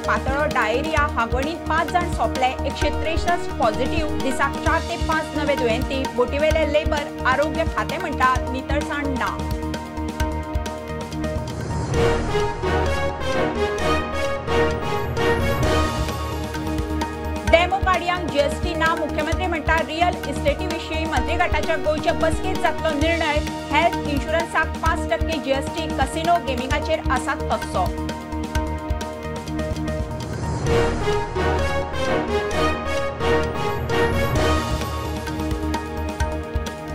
पातळ डायरिया हागवणीत 5 जण सोपले 163 पॉझिटिव्ह दिसाक 4 ते 5 नवे दुयेंती बोटिवेले लेबर आरोग्य खाते म्हणतात नितळसाण ना। डेमो गाडयांक जीएसटी ना मुख्यमंत्री म्हणतात रियल इस्टेटी विशीं मंत्री गटाच्या गोंयच्या बसकेत जातलो निर्णय हेल्थ इन्शुरन्साक 5% जीएसटी कसिनो गेमिंगाचेर आसा तसो।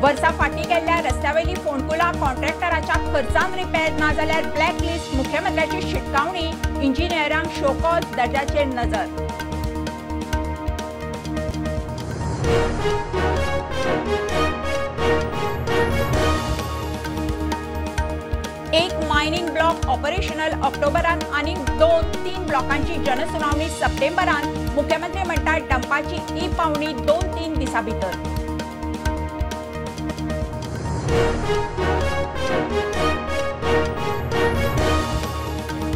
वर्सा फाटी गेल्ल्या रस्त्यावेली फोंडकुला कॉन्ट्रॅक्टराच्या खर्चान रिपेर ना जाल्यार ब्लॅकलिस्ट मुख्यमंत्र्याची शिटकावणी इंजिनियरांक शोकॉज दर्जाचेर नजर। एक मायनिंग ब्लॉक ऑपरेशनल ऑक्टोबरान आनी 2-3 ब्लॉकांची जनसुनावणी सप्टेंबरान मुख्यमंत्री म्हणतात डंपाची ई पावणी 2-3 दिसा भितर।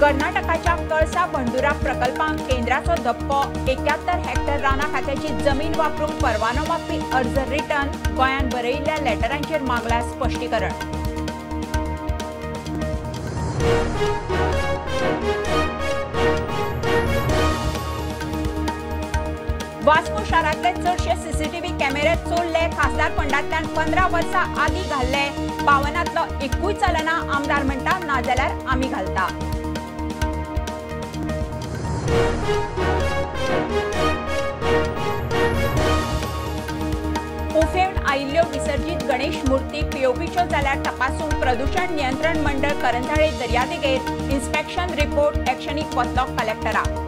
कर्नाटकाच्या कळसा बंडुरा प्रकल्पांक केंद्राचो धप्पो 71 हेक्टर राना खात्याची जमीन वापरूंक परवानो मागपी अर्ज रिटर्न गोंयान बरयिल्ल्या लेटरांचेर मागला स्पश्टीकरण। वास्को शारांतले चडशे सीसीटीव्ही कॅमेरे चोरले खासदार फंडांतल्यान 15 वर्सां आदी घाल्ले 52तलो एकूय चलना आमदार म्हणटा ना जाल्यार आमी घालता। उफेवण आयिल्ल्यो विसर्जित गणेश मुर्ती पीओपीच्यो जाल्यार तपासूंक प्रदूषण नियंत्रण मंडळ करंजाळे दर्यादेगेर इन्स्पेक्शन रिपोर्ट एक्शनीक वतलो कलेक्टराक।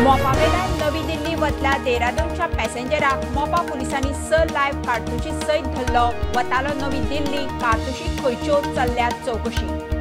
मोपावेल्यान नवी दिल्ली वतल्या देहरादूनच्या पॅसेंजराक मोपा पुलिसांनी 6 लायव्ह कारतुशी सयत धरलो वतालो नवी दिल्ली कारतुशी खंयच्यो चल्ल्या चौकशी।